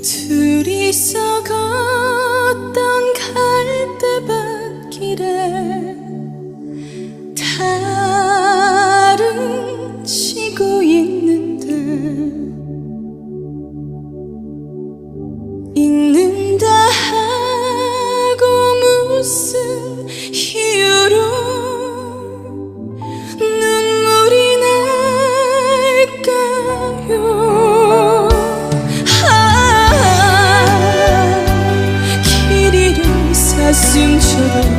둘이서 걷던 갈대밭길에 달은 지고 있는데 잊는다 하고 무슨 이유로 눈물이 날까요? 길 잃은 사슴처럼